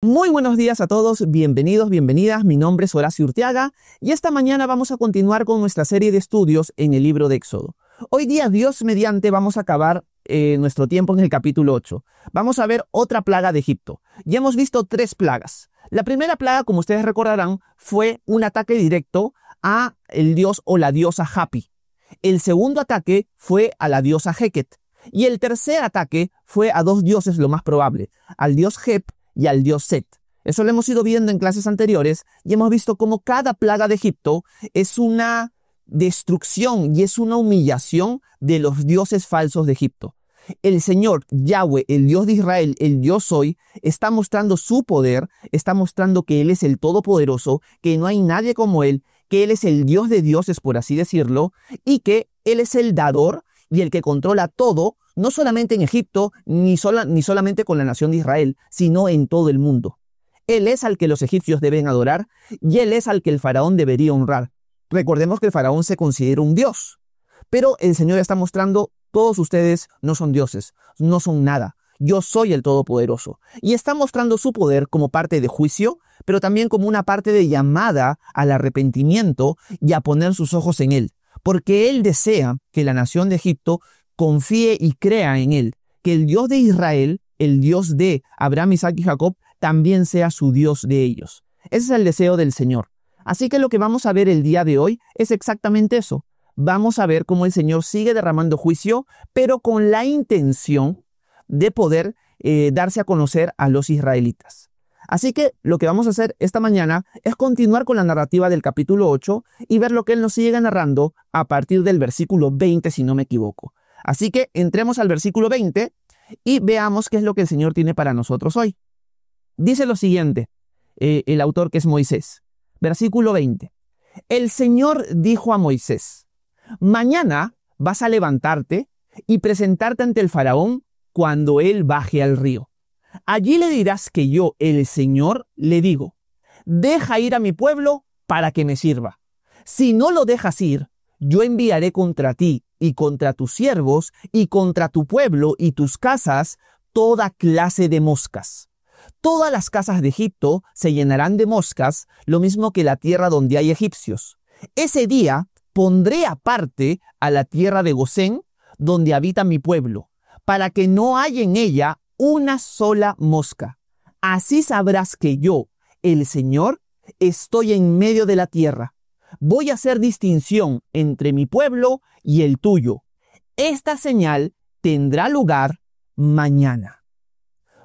Muy buenos días a todos, bienvenidos, bienvenidas. Mi nombre es Horacio Urteaga y esta mañana vamos a continuar con nuestra serie de estudios en el libro de Éxodo. Hoy día, Dios mediante, vamos a acabar nuestro tiempo en el capítulo 8. Vamos a ver otra plaga de Egipto. Ya hemos visto 3 plagas. La primera plaga, como ustedes recordarán, fue un ataque directo a el dios o la diosa Hapi. El segundo ataque fue a la diosa Heket. Y el tercer ataque fue a 2 dioses, lo más probable, al dios Hep y al dios Set. Eso lo hemos ido viendo en clases anteriores y hemos visto cómo cada plaga de Egipto es una destrucción y es una humillación de los dioses falsos de Egipto. El Señor, Yahweh, el Dios de Israel, el Yo Soy, está mostrando su poder, está mostrando que Él es el Todopoderoso, que no hay nadie como Él, que Él es el Dios de dioses, por así decirlo, y que Él es el dador y el que controla todo, no solamente en Egipto, ni solamente con la nación de Israel, sino en todo el mundo. Él es al que los egipcios deben adorar y Él es al que el faraón debería honrar. Recordemos que el faraón se considera un dios, pero el Señor está mostrando, todos ustedes no son dioses, no son nada. Yo soy el Todopoderoso. Y está mostrando su poder como parte de juicio, pero también como una parte de llamada al arrepentimiento y a poner sus ojos en Él. Porque Él desea que la nación de Egipto confíe y crea en Él, que el Dios de Israel, el Dios de Abraham, Isaac y Jacob, también sea su Dios de ellos. Ese es el deseo del Señor. Así que lo que vamos a ver el día de hoy es exactamente eso. Vamos a ver cómo el Señor sigue derramando juicio, pero con la intención de poder darse a conocer a los israelitas. Así que lo que vamos a hacer esta mañana es continuar con la narrativa del capítulo 8 y ver lo que Él nos sigue narrando a partir del versículo 20, si no me equivoco. Así que entremos al versículo 20 y veamos qué es lo que el Señor tiene para nosotros hoy. Dice lo siguiente, el autor, que es Moisés. Versículo 20. El Señor dijo a Moisés: mañana vas a levantarte y presentarte ante el faraón cuando él baje al río. Allí le dirás que yo, el Señor, le digo: deja ir a mi pueblo para que me sirva. Si no lo dejas ir, yo enviaré contra ti y contra tus siervos y contra tu pueblo y tus casas toda clase de moscas. Todas las casas de Egipto se llenarán de moscas, lo mismo que la tierra donde hay egipcios. Ese día pondré aparte a la tierra de Gosén, donde habita mi pueblo, para que no haya en ella una sola mosca. Así sabrás que yo, el Señor, estoy en medio de la tierra. Voy a hacer distinción entre mi pueblo y el tuyo. Esta señal tendrá lugar mañana.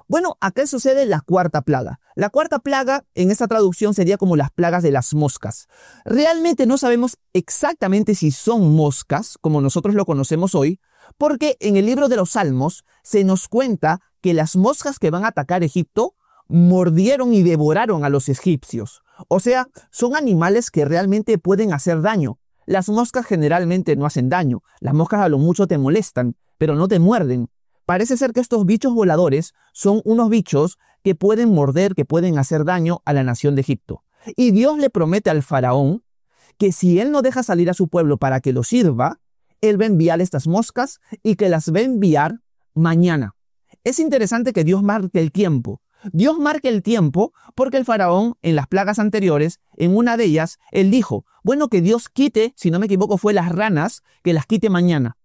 Bueno, acá sucede la cuarta plaga. La cuarta plaga en esta traducción sería como las plagas de las moscas. Realmente no sabemos exactamente si son moscas, como nosotros lo conocemos hoy, porque en el libro de los Salmos se nos cuenta que las moscas que van a atacar Egipto mordieron y devoraron a los egipcios. O sea, son animales que realmente pueden hacer daño. Las moscas generalmente no hacen daño. Las moscas a lo mucho te molestan, pero no te muerden. Parece ser que estos bichos voladores son unos bichos que pueden morder, que pueden hacer daño a la nación de Egipto. Y Dios le promete al faraón que si él no deja salir a su pueblo para que lo sirva, él va a enviar estas moscas y que las va a enviar mañana. Es interesante que Dios marque el tiempo. Dios marca el tiempo porque el faraón, en las plagas anteriores, en una de ellas, él dijo, bueno, que Dios quite, si no me equivoco, fue las ranas, que las quite mañana.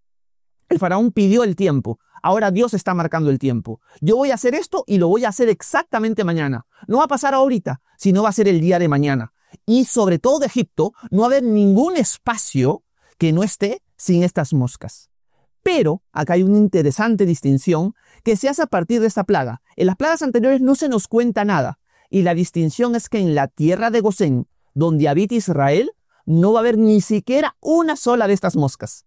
El faraón pidió el tiempo. Ahora Dios está marcando el tiempo. Yo voy a hacer esto y lo voy a hacer exactamente mañana. No va a pasar ahorita, sino va a ser el día de mañana. Y sobre todo de Egipto, no va a haber ningún espacio que no esté sin estas moscas. Pero acá hay una interesante distinción que se hace a partir de esta plaga. En las plagas anteriores no se nos cuenta nada. Y la distinción es que en la tierra de Gosén, donde habita Israel, no va a haber ni siquiera una sola de estas moscas.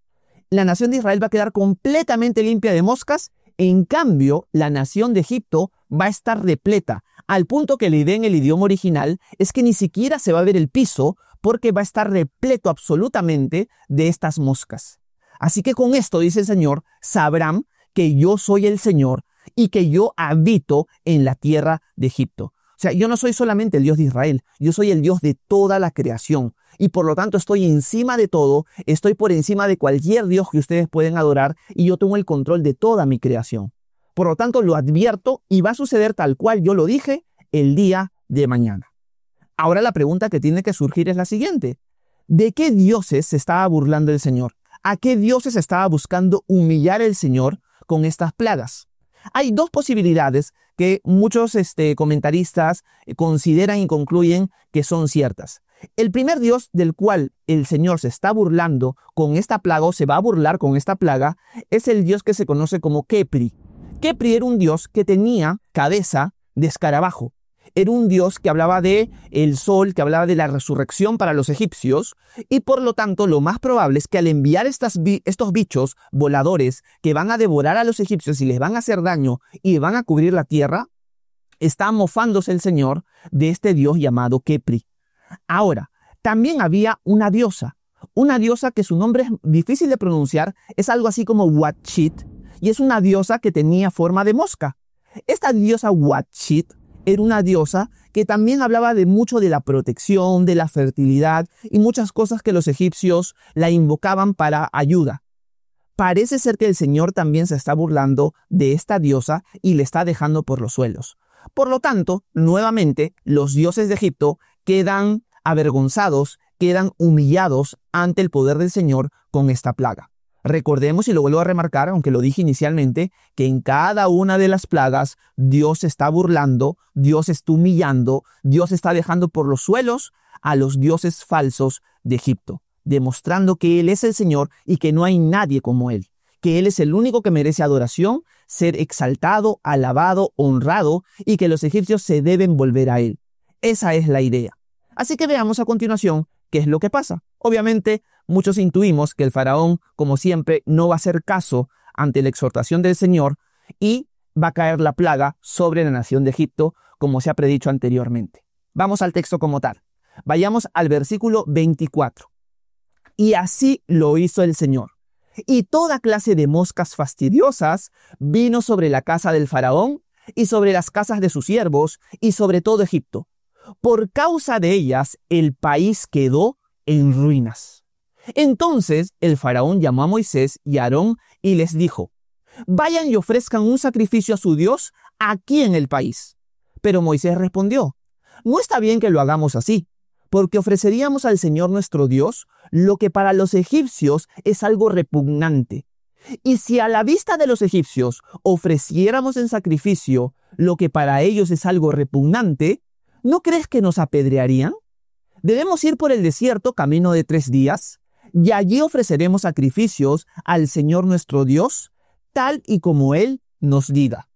La nación de Israel va a quedar completamente limpia de moscas. En cambio, la nación de Egipto va a estar repleta, al punto que la idea en el idioma original es que ni siquiera se va a ver el piso porque va a estar repleto absolutamente de estas moscas. Así que con esto, dice el Señor, sabrán que yo soy el Señor y que yo habito en la tierra de Egipto. O sea, yo no soy solamente el Dios de Israel, yo soy el Dios de toda la creación. Y por lo tanto estoy encima de todo, estoy por encima de cualquier Dios que ustedes pueden adorar y yo tengo el control de toda mi creación. Por lo tanto lo advierto y va a suceder tal cual yo lo dije el día de mañana. Ahora la pregunta que tiene que surgir es la siguiente. ¿De qué dioses se estaba burlando el Señor? ¿A qué dioses estaba buscando humillar el Señor con estas plagas? Hay dos posibilidades que muchos comentaristas consideran y concluyen que son ciertas. El primer dios del cual el Señor se está burlando con esta plaga, o se va a burlar con esta plaga, es el dios que se conoce como Kepri. Kepri era un dios que tenía cabeza de escarabajo. Era un dios que hablaba de el sol, que hablaba de la resurrección para los egipcios, y por lo tanto lo más probable es que al enviar estos bichos voladores que van a devorar a los egipcios y les van a hacer daño y van a cubrir la tierra, está mofándose el Señor de este dios llamado Kepri. Ahora, también había una diosa que su nombre es difícil de pronunciar, es algo así como Watchit, y es una diosa que tenía forma de mosca. Esta diosa Watchit era una diosa que también hablaba de mucho de la protección, de la fertilidad y muchas cosas que los egipcios la invocaban para ayuda. Parece ser que el Señor también se está burlando de esta diosa y le está dejando por los suelos. Por lo tanto, nuevamente, los dioses de Egipto quedan avergonzados, quedan humillados ante el poder del Señor con esta plaga. Recordemos, y lo vuelvo a remarcar, aunque lo dije inicialmente, que en cada una de las plagas Dios se está burlando, Dios está humillando, Dios está dejando por los suelos a los dioses falsos de Egipto, demostrando que Él es el Señor y que no hay nadie como Él, que Él es el único que merece adoración, ser exaltado, alabado, honrado, y que los egipcios se deben volver a Él. Esa es la idea. Así que veamos a continuación qué es lo que pasa. Obviamente, muchos intuimos que el faraón, como siempre, no va a hacer caso ante la exhortación del Señor y va a caer la plaga sobre la nación de Egipto, como se ha predicho anteriormente. Vamos al texto como tal. Vayamos al versículo 24. Y así lo hizo el Señor. Y toda clase de moscas fastidiosas vino sobre la casa del faraón y sobre las casas de sus siervos y sobre todo Egipto. Por causa de ellas, el país quedó en ruinas. Entonces el faraón llamó a Moisés y a Aarón y les dijo: vayan y ofrezcan un sacrificio a su Dios aquí en el país. Pero Moisés respondió: no está bien que lo hagamos así, porque ofreceríamos al Señor nuestro Dios lo que para los egipcios es algo repugnante. Y si a la vista de los egipcios ofreciéramos en sacrificio lo que para ellos es algo repugnante, ¿no crees que nos apedrearían? Debemos ir por el desierto camino de 3 días, y allí ofreceremos sacrificios al Señor nuestro Dios, tal y como Él nos diga.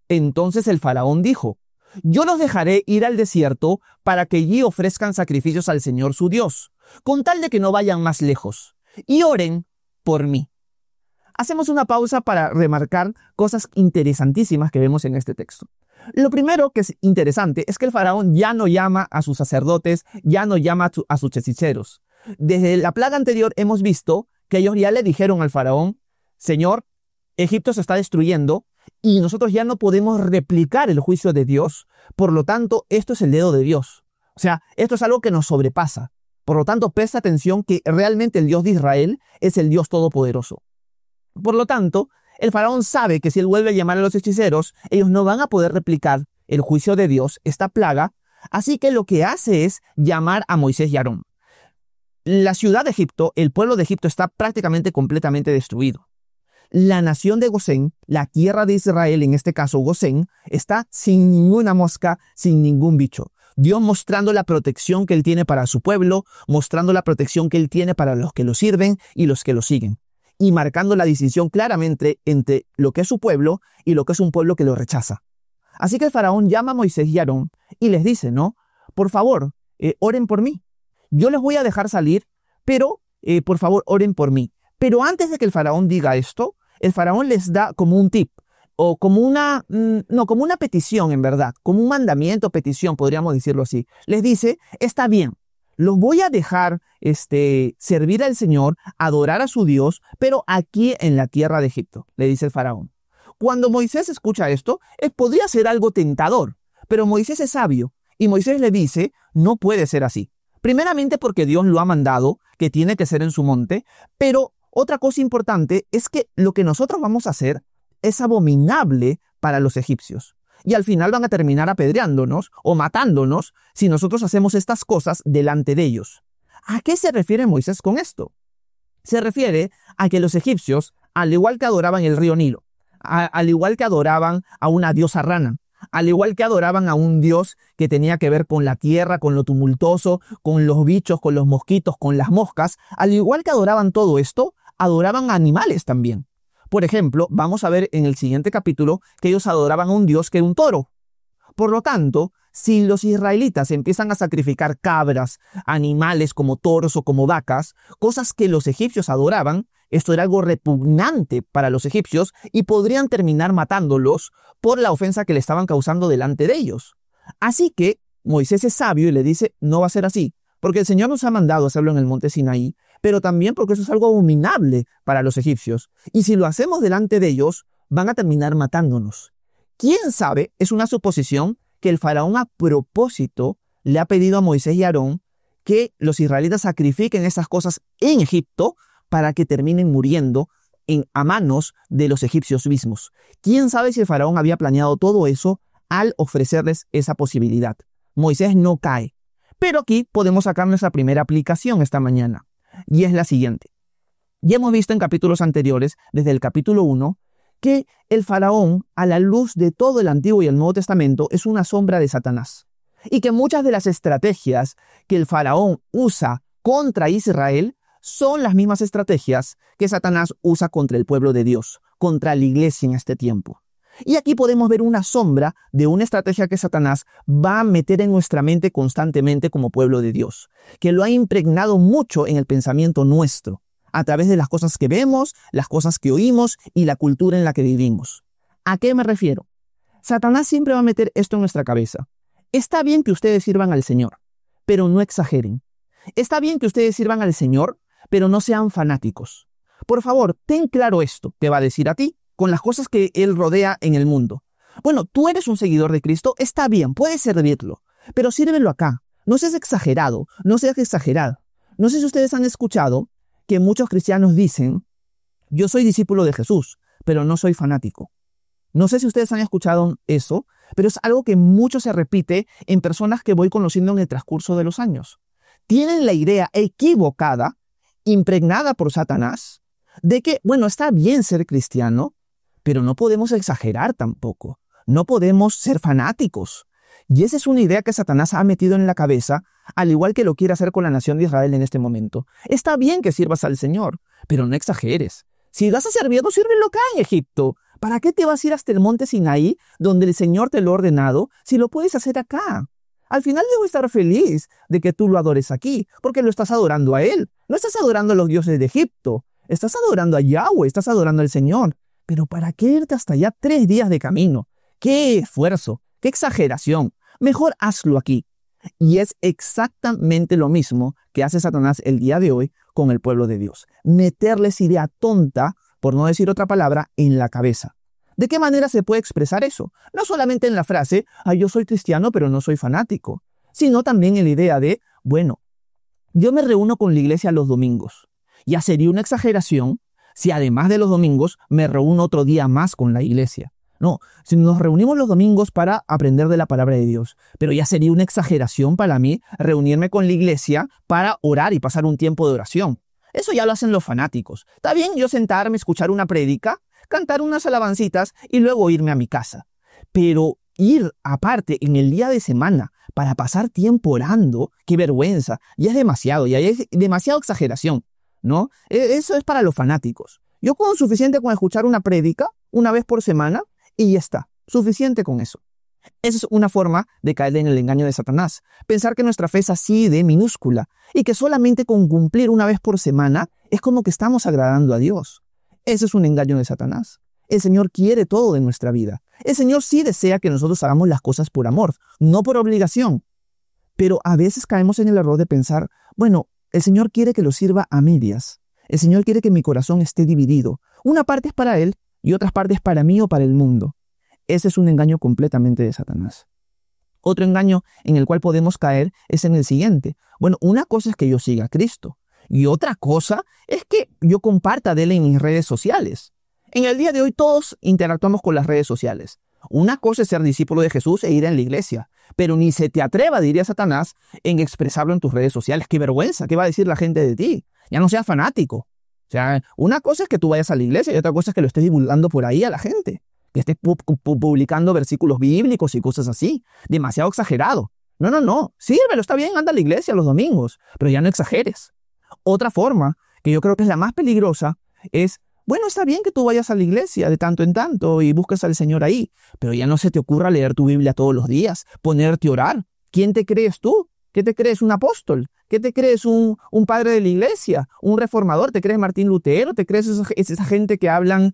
Entonces el faraón dijo: yo los dejaré ir al desierto para que allí ofrezcan sacrificios al Señor su Dios, con tal de que no vayan más lejos, y oren por mí. Hacemos una pausa para remarcar cosas interesantísimas que vemos en este texto. Lo primero que es interesante es que el faraón ya no llama a sus sacerdotes, ya no llama a sus hechiceros. Desde la plaga anterior hemos visto que ellos ya le dijeron al faraón: Señor, Egipto se está destruyendo y nosotros ya no podemos replicar el juicio de Dios. Por lo tanto, esto es el dedo de Dios. O sea, esto es algo que nos sobrepasa. Por lo tanto, presta atención que realmente el Dios de Israel es el Dios todopoderoso. Por lo tanto, el faraón sabe que si él vuelve a llamar a los hechiceros, ellos no van a poder replicar el juicio de Dios, esta plaga, así que lo que hace es llamar a Moisés y Aarón. La ciudad de Egipto, el pueblo de Egipto está prácticamente completamente destruido. La nación de Gosén, la tierra de Israel, en este caso Gosén, está sin ninguna mosca, sin ningún bicho. Dios mostrando la protección que Él tiene para su pueblo, mostrando la protección que Él tiene para los que lo sirven y los que lo siguen, y marcando la distinción claramente entre lo que es su pueblo y lo que es un pueblo que lo rechaza. Así que el faraón llama a Moisés y Aarón y les dice, ¿no? Por favor, oren por mí. Yo les voy a dejar salir, pero por favor, oren por mí. Pero antes de que el faraón diga esto, el faraón les da como un tip, o como como una petición en verdad, como un mandamiento, petición, podríamos decirlo así. Les dice: está bien, los voy a dejar servir al Señor, adorar a su Dios, pero aquí en la tierra de Egipto, le dice el faraón. Cuando Moisés escucha esto, podría ser algo tentador, pero Moisés es sabio, y Moisés le dice: no puede ser así. Primeramente porque Dios lo ha mandado, que tiene que ser en su monte, pero otra cosa importante es que lo que nosotros vamos a hacer es abominable para los egipcios. y al final van a terminar apedreándonos o matándonos si nosotros hacemos estas cosas delante de ellos. ¿A qué se refiere Moisés con esto? Se refiere a que los egipcios, al igual que adoraban el río Nilo, al igual que adoraban a una diosa rana, al igual que adoraban a un dios que tenía que ver con la tierra, con lo tumultuoso, con los bichos, con los mosquitos, con las moscas, al igual que adoraban todo esto, adoraban a animales también. Por ejemplo, vamos a ver en el siguiente capítulo que ellos adoraban a un dios que era un toro. Por lo tanto, si los israelitas empiezan a sacrificar cabras, animales como toros o como vacas, cosas que los egipcios adoraban, esto era algo repugnante para los egipcios y podrían terminar matándolos por la ofensa que le estaban causando delante de ellos. Así que Moisés es sabio y le dice, no va a ser así, porque el Señor nos ha mandado a hacerlo en el monte Sinaí, pero también porque eso es algo abominable para los egipcios. Y si lo hacemos delante de ellos, van a terminar matándonos. ¿Quién sabe? Es una suposición que el faraón a propósito le ha pedido a Moisés y a Aarón que los israelitas sacrifiquen esas cosas en Egipto para que terminen muriendo a manos de los egipcios mismos. ¿Quién sabe si el faraón había planeado todo eso al ofrecerles esa posibilidad? Moisés no cae. Pero aquí podemos sacar nuestra primera aplicación esta mañana, y es la siguiente. Ya hemos visto en capítulos anteriores, desde el capítulo 1, que el faraón, a la luz de todo el Antiguo y el Nuevo Testamento, es una sombra de Satanás. Y que muchas de las estrategias que el faraón usa contra Israel son las mismas estrategias que Satanás usa contra el pueblo de Dios, contra la iglesia en este tiempo. Y aquí podemos ver una sombra de una estrategia que Satanás va a meter en nuestra mente constantemente como pueblo de Dios, que lo ha impregnado mucho en el pensamiento nuestro, a través de las cosas que vemos, las cosas que oímos y la cultura en la que vivimos. ¿A qué me refiero? Satanás siempre va a meter esto en nuestra cabeza. Está bien que ustedes sirvan al Señor, pero no exageren. Está bien que ustedes sirvan al Señor, pero no sean fanáticos. Por favor, ten claro esto, te va a decir a ti, con las cosas que Él rodea en el mundo. Bueno, tú eres un seguidor de Cristo, está bien, puedes servirlo, pero sírvelo acá. No seas exagerado, no seas exagerado. No sé si ustedes han escuchado que muchos cristianos dicen, yo soy discípulo de Jesús, pero no soy fanático. No sé si ustedes han escuchado eso, pero es algo que mucho se repite en personas que voy conociendo en el transcurso de los años. Tienen la idea equivocada, impregnada por Satanás, de que, bueno, está bien ser cristiano, pero no podemos exagerar tampoco. No podemos ser fanáticos. Y esa es una idea que Satanás ha metido en la cabeza, al igual que lo quiere hacer con la nación de Israel en este momento. Está bien que sirvas al Señor, pero no exageres. Si vas a servirlo, sírvelo acá en Egipto. ¿Para qué te vas a ir hasta el monte Sinaí, donde el Señor te lo ha ordenado, si lo puedes hacer acá? Al final debo estar feliz de que tú lo adores aquí, porque lo estás adorando a Él. No estás adorando a los dioses de Egipto. Estás adorando a Yahweh, estás adorando al Señor. Pero ¿para qué irte hasta allá 3 días de camino? ¡Qué esfuerzo! ¡Qué exageración! Mejor hazlo aquí. Y es exactamente lo mismo que hace Satanás el día de hoy con el pueblo de Dios. Meterles idea tonta, por no decir otra palabra, en la cabeza. ¿De qué manera se puede expresar eso? No solamente en la frase, yo soy cristiano pero no soy fanático, sino también en la idea de, bueno, yo me reúno con la iglesia los domingos. Ya sería una exageración si además de los domingos me reúno otro día más con la iglesia. No, si nos reunimos los domingos para aprender de la palabra de Dios, pero ya sería una exageración para mí reunirme con la iglesia para orar y pasar un tiempo de oración. Eso ya lo hacen los fanáticos. Está bien yo sentarme, escuchar una prédica, cantar unas alabancitas y luego irme a mi casa. Pero ir aparte en el día de semana para pasar tiempo orando, qué vergüenza, ya es demasiado, ya es demasiado exageración, ¿no? Eso es para los fanáticos. Yo con suficiente con escuchar una prédica una vez por semana y ya está, suficiente con eso. Esa es una forma de caer en el engaño de Satanás. Pensar que nuestra fe es así de minúscula y que solamente con cumplir una vez por semana es como que estamos agradando a Dios. Ese es un engaño de Satanás. El Señor quiere todo de nuestra vida. El Señor sí desea que nosotros hagamos las cosas por amor, no por obligación. Pero a veces caemos en el error de pensar, bueno, el Señor quiere que lo sirva a medias. El Señor quiere que mi corazón esté dividido. Una parte es para Él y otras partes para mí o para el mundo. Ese es un engaño completamente de Satanás. Otro engaño en el cual podemos caer es en el siguiente. Bueno, una cosa es que yo siga a Cristo y otra cosa es que yo comparta de Él en mis redes sociales. En el día de hoy todos interactuamos con las redes sociales. Una cosa es ser discípulo de Jesús e ir en la iglesia, pero ni se te atreva, diría Satanás, en expresarlo en tus redes sociales. ¡Qué vergüenza! ¿Qué va a decir la gente de ti? Ya no seas fanático. O sea, una cosa es que tú vayas a la iglesia y otra cosa es que lo estés divulgando por ahí a la gente, que estés publicando versículos bíblicos y cosas así. Demasiado exagerado. No, no, no. Sírvelo, está bien, anda a la iglesia los domingos, pero ya no exageres. Otra forma, que yo creo que es la más peligrosa, es, bueno, está bien que tú vayas a la iglesia de tanto en tanto y busques al Señor ahí, pero ya no se te ocurra leer tu Biblia todos los días, ponerte a orar. ¿Quién te crees tú? ¿Qué te crees? ¿Un apóstol? ¿Qué te crees? ¿Un padre de la iglesia? ¿Un reformador? ¿Te crees Martín Lutero? ¿Te crees esa gente que hablan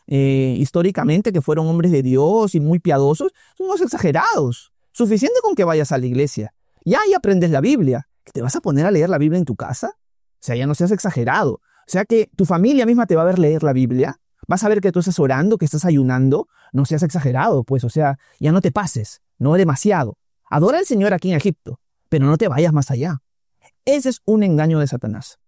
históricamente que fueron hombres de Dios y muy piadosos? Son unos exagerados. Suficiente con que vayas a la iglesia. Ya ahí aprendes la Biblia. ¿Te vas a poner a leer la Biblia en tu casa? O sea, ya no seas exagerado. O sea, que tu familia misma te va a ver leer la Biblia. Vas a ver que tú estás orando, que estás ayunando. No seas exagerado, pues. O sea, ya no te pases. No demasiado. Adora al Señor aquí en Egipto, pero no te vayas más allá. Ese es un engaño de Satanás.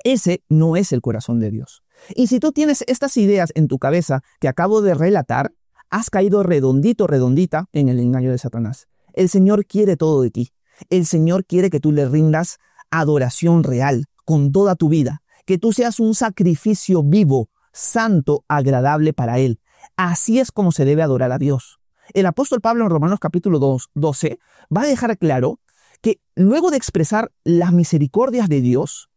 Ese no es el corazón de Dios. Y si tú tienes estas ideas en tu cabeza que acabo de relatar, has caído redondita en el engaño de Satanás. El Señor quiere todo de ti. El Señor quiere que tú le rindas adoración real con toda tu vida, que tú seas un sacrificio vivo, santo, agradable para Él. Así es como se debe adorar a Dios. El apóstol Pablo en Romanos capítulo 12 va a dejar claro que luego de expresar las misericordias de Dios,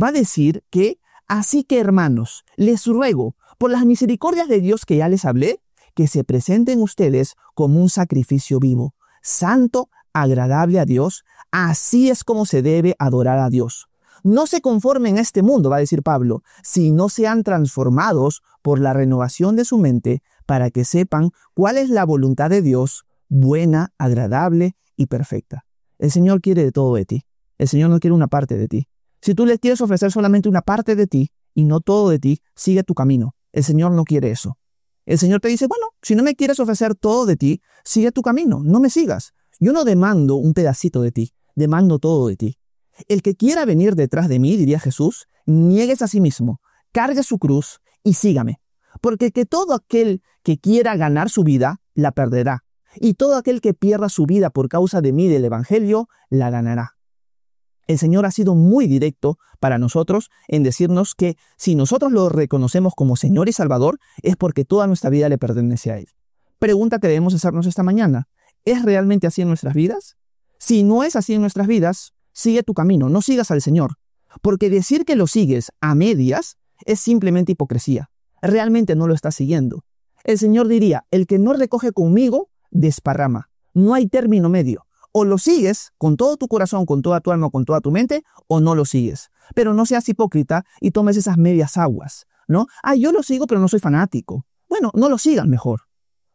va a decir que, así que hermanos, les ruego, por las misericordias de Dios que ya les hablé, que se presenten ustedes como un sacrificio vivo, santo, agradable a Dios. Así es como se debe adorar a Dios. No se conformen a este mundo, va a decir Pablo, sino sean transformados por la renovación de su mente para que sepan cuál es la voluntad de Dios, buena, agradable y perfecta. El Señor quiere de todo de ti. El Señor no quiere una parte de ti. Si tú le quieres ofrecer solamente una parte de ti y no todo de ti, sigue tu camino. El Señor no quiere eso. El Señor te dice, bueno, si no me quieres ofrecer todo de ti, sigue tu camino, no me sigas. Yo no demando un pedacito de ti, demando todo de ti. El que quiera venir detrás de mí, diría Jesús, niéguese a sí mismo, cargue su cruz y sígame. Porque que todo aquel que quiera ganar su vida, la perderá. Y todo aquel que pierda su vida por causa de mí y del Evangelio, la ganará. El Señor ha sido muy directo para nosotros en decirnos que si nosotros lo reconocemos como Señor y Salvador, es porque toda nuestra vida le pertenece a Él. Pregunta que debemos hacernos esta mañana: ¿es realmente así en nuestras vidas? Si no es así en nuestras vidas, sigue tu camino, no sigas al Señor. Porque decir que lo sigues a medias es simplemente hipocresía. Realmente no lo estás siguiendo. El Señor diría, el que no recoge conmigo, desparrama. No hay término medio. O lo sigues con todo tu corazón, con toda tu alma, con toda tu mente, o no lo sigues. Pero no seas hipócrita y tomes esas medias aguas, ¿no? Yo lo sigo, pero no soy fanático. Bueno, no lo sigas mejor.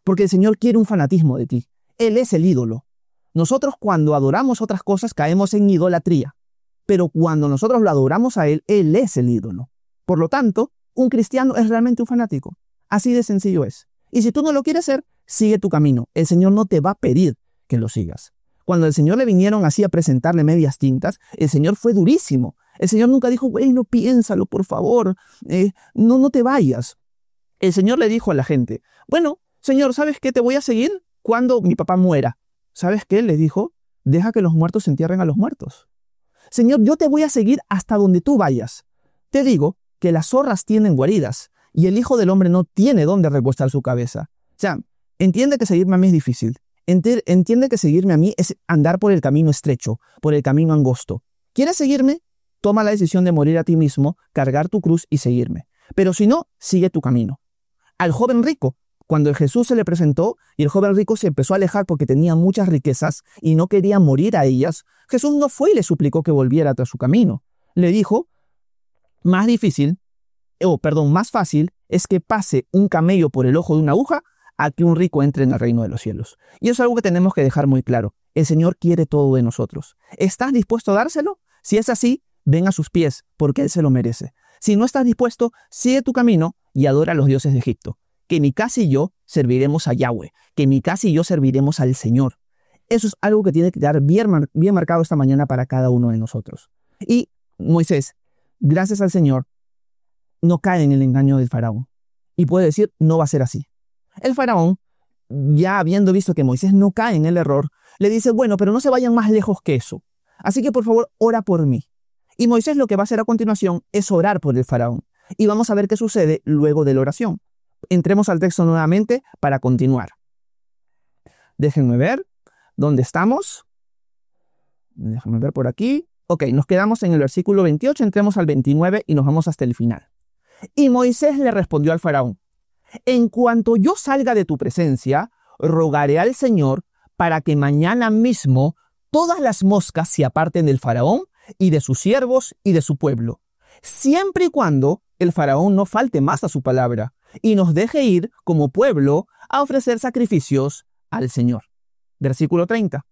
Porque el Señor quiere un fanatismo de ti. Él es el ídolo. Nosotros cuando adoramos otras cosas caemos en idolatría. Pero cuando nosotros lo adoramos a Él, Él es el ídolo. Por lo tanto, un cristiano es realmente un fanático. Así de sencillo es. Y si tú no lo quieres ser, sigue tu camino. El Señor no te va a pedir que lo sigas. Cuando al Señor le vinieron así a presentarle medias tintas, el Señor fue durísimo. El Señor nunca dijo, no piénsalo, por favor, no te vayas. El Señor le dijo a la gente, bueno, Señor, ¿sabes qué? Te voy a seguir cuando mi papá muera. ¿Sabes qué? Le dijo, deja que los muertos entierren a los muertos. Señor, yo te voy a seguir hasta donde tú vayas. Te digo que las zorras tienen guaridas y el Hijo del Hombre no tiene dónde recostar su cabeza. O sea, entiende que seguirme a mí es difícil. Entiende que seguirme a mí es andar por el camino estrecho, por el camino angosto. ¿Quieres seguirme? Toma la decisión de morir a ti mismo, cargar tu cruz y seguirme. Pero si no, sigue tu camino. Al joven rico, cuando Jesús se le presentó y el joven rico se empezó a alejar porque tenía muchas riquezas y no quería morir a ellas, Jesús no fue y le suplicó que volviera tras su camino. Le dijo, más fácil es que pase un camello por el ojo de una aguja a que un rico entre en el reino de los cielos. Y eso es algo que tenemos que dejar muy claro. El Señor quiere todo de nosotros. ¿Estás dispuesto a dárselo? Si es así, ven a sus pies, porque Él se lo merece. Si no estás dispuesto, sigue tu camino y adora a los dioses de Egipto. Que mi casa y yo serviremos a Yahweh. Que mi casa y yo serviremos al Señor. Eso es algo que tiene que quedar bien marcado esta mañana para cada uno de nosotros. Y Moisés, gracias al Señor, no cae en el engaño del faraón. Y puede decir, no va a ser así. El faraón ya habiendo visto que Moisés no cae en el error, le dice, bueno, pero no se vayan más lejos que eso. Así que por favor, ora por mí. Y Moisés lo que va a hacer a continuación es orar por el faraón. Y vamos a ver qué sucede luego de la oración. Entremos al texto nuevamente para continuar. Déjenme ver dónde estamos. Déjenme ver por aquí. Ok, nos quedamos en el versículo 28, entremos al 29 y nos vamos hasta el final. Y Moisés le respondió al faraón, en cuanto yo salga de tu presencia, rogaré al Señor para que mañana mismo todas las moscas se aparten del faraón y de sus siervos y de su pueblo, siempre y cuando el faraón no falte más a su palabra y nos deje ir como pueblo a ofrecer sacrificios al Señor. Versículo 30.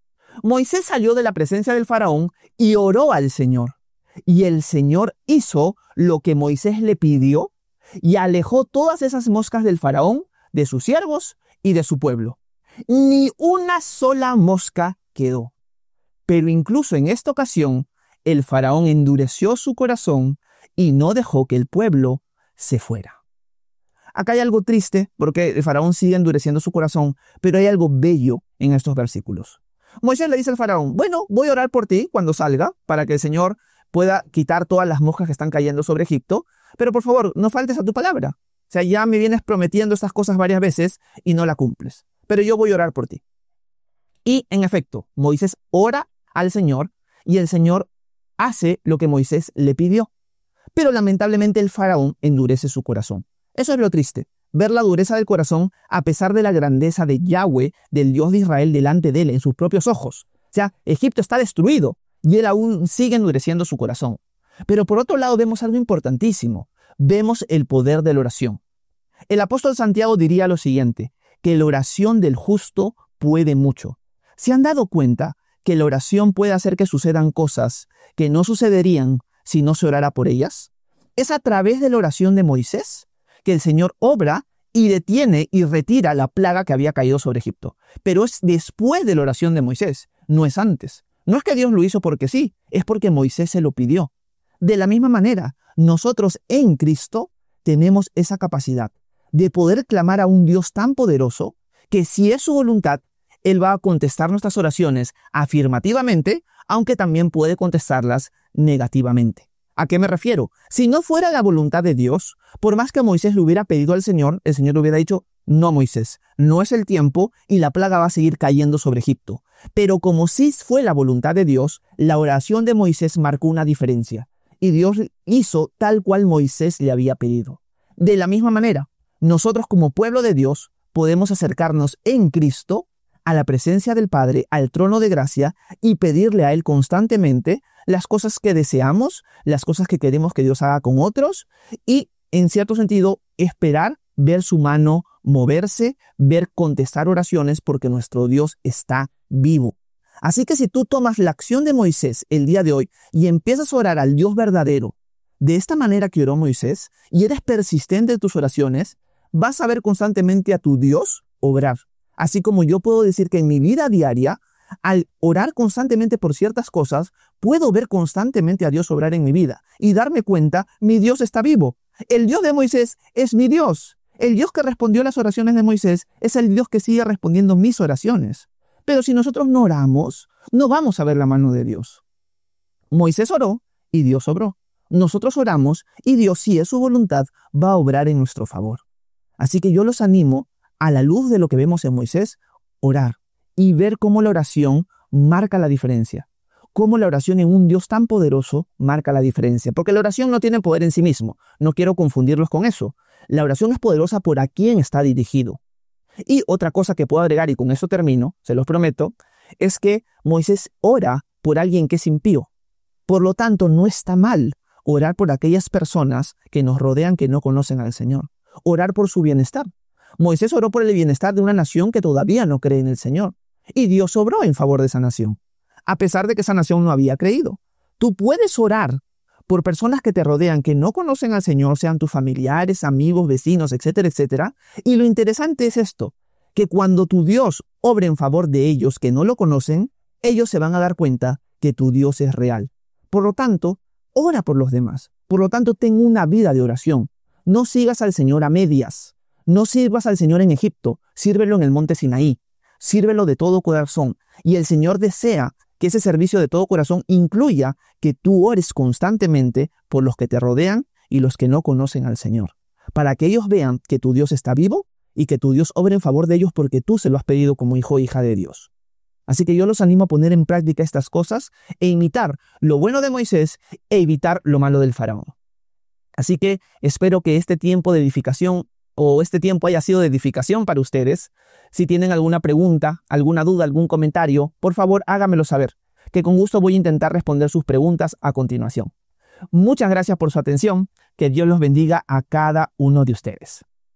Moisés salió de la presencia del faraón y oró al Señor. Y el Señor hizo lo que Moisés le pidió y alejó todas esas moscas del faraón, de sus siervos y de su pueblo. Ni una sola mosca quedó. Pero incluso en esta ocasión, el faraón endureció su corazón y no dejó que el pueblo se fuera. Acá hay algo triste porque el faraón sigue endureciendo su corazón, pero hay algo bello en estos versículos. Moisés le dice al faraón, bueno, voy a orar por ti cuando salga para que el Señor pueda quitar todas las moscas que están cayendo sobre Egipto, pero por favor, no faltes a tu palabra. O sea, ya me vienes prometiendo estas cosas varias veces y no la cumples, pero yo voy a orar por ti. Y en efecto, Moisés ora al Señor y el Señor hace lo que Moisés le pidió. Pero lamentablemente el faraón endurece su corazón. Eso es lo triste, ver la dureza del corazón a pesar de la grandeza de Yahweh, del Dios de Israel, delante de él, en sus propios ojos. O sea, Egipto está destruido y él aún sigue endureciendo su corazón. Pero por otro lado vemos algo importantísimo. Vemos el poder de la oración. El apóstol Santiago diría lo siguiente, que la oración del justo puede mucho. ¿Se han dado cuenta que la oración puede hacer que sucedan cosas que no sucederían si no se orara por ellas? Es a través de la oración de Moisés que el Señor obra y detiene y retira la plaga que había caído sobre Egipto. Pero es después de la oración de Moisés, no es antes. No es que Dios lo hizo porque sí, es porque Moisés se lo pidió. De la misma manera, nosotros en Cristo tenemos esa capacidad de poder clamar a un Dios tan poderoso que si es su voluntad, Él va a contestar nuestras oraciones afirmativamente, aunque también puede contestarlas negativamente. ¿A qué me refiero? Si no fuera la voluntad de Dios, por más que Moisés le hubiera pedido al Señor, el Señor le hubiera dicho, no Moisés, no es el tiempo y la plaga va a seguir cayendo sobre Egipto. Pero como sí fue la voluntad de Dios, la oración de Moisés marcó una diferencia. Y Dios hizo tal cual Moisés le había pedido. De la misma manera, nosotros como pueblo de Dios podemos acercarnos en Cristo a la presencia del Padre, al trono de gracia y pedirle a Él constantemente las cosas que deseamos, las cosas que queremos que Dios haga con otros y, en cierto sentido, esperar ver su mano moverse, ver contestar oraciones porque nuestro Dios está vivo. Así que si tú tomas la acción de Moisés el día de hoy y empiezas a orar al Dios verdadero de esta manera que oró Moisés y eres persistente en tus oraciones, vas a ver constantemente a tu Dios obrar. Así como yo puedo decir que en mi vida diaria, al orar constantemente por ciertas cosas, puedo ver constantemente a Dios obrar en mi vida y darme cuenta, mi Dios está vivo. El Dios de Moisés es mi Dios. El Dios que respondió las oraciones de Moisés es el Dios que sigue respondiendo mis oraciones. Pero si nosotros no oramos, no vamos a ver la mano de Dios. Moisés oró y Dios obró. Nosotros oramos y Dios, si es su voluntad, va a obrar en nuestro favor. Así que yo los animo, a la luz de lo que vemos en Moisés, orar y ver cómo la oración marca la diferencia. Cómo la oración en un Dios tan poderoso marca la diferencia. Porque la oración no tiene poder en sí mismo. No quiero confundirlos con eso. La oración es poderosa por a quién está dirigido. Y otra cosa que puedo agregar, y con eso termino, se los prometo, es que Moisés ora por alguien que es impío. Por lo tanto, no está mal orar por aquellas personas que nos rodean que no conocen al Señor. Orar por su bienestar. Moisés oró por el bienestar de una nación que todavía no cree en el Señor. Y Dios obró en favor de esa nación, a pesar de que esa nación no había creído. Tú puedes orar por personas que te rodean que no conocen al Señor, sean tus familiares, amigos, vecinos, etcétera, etcétera. Y lo interesante es esto, que cuando tu Dios obre en favor de ellos que no lo conocen, ellos se van a dar cuenta que tu Dios es real. Por lo tanto, ora por los demás. Por lo tanto, ten una vida de oración. No sigas al Señor a medias. No sirvas al Señor en Egipto, sírvelo en el monte Sinaí, sírvelo de todo corazón. Y el Señor desea que ese servicio de todo corazón incluya que tú ores constantemente por los que te rodean y los que no conocen al Señor, para que ellos vean que tu Dios está vivo y que tu Dios obra en favor de ellos porque tú se lo has pedido como hijo o hija de Dios. Así que yo los animo a poner en práctica estas cosas e imitar lo bueno de Moisés e evitar lo malo del faraón. Así que espero que este tiempo de edificación o este tiempo haya sido de edificación para ustedes. Si tienen alguna pregunta, alguna duda, algún comentario, por favor háganmelo saber, que con gusto voy a intentar responder sus preguntas a continuación. Muchas gracias por su atención. Que Dios los bendiga a cada uno de ustedes.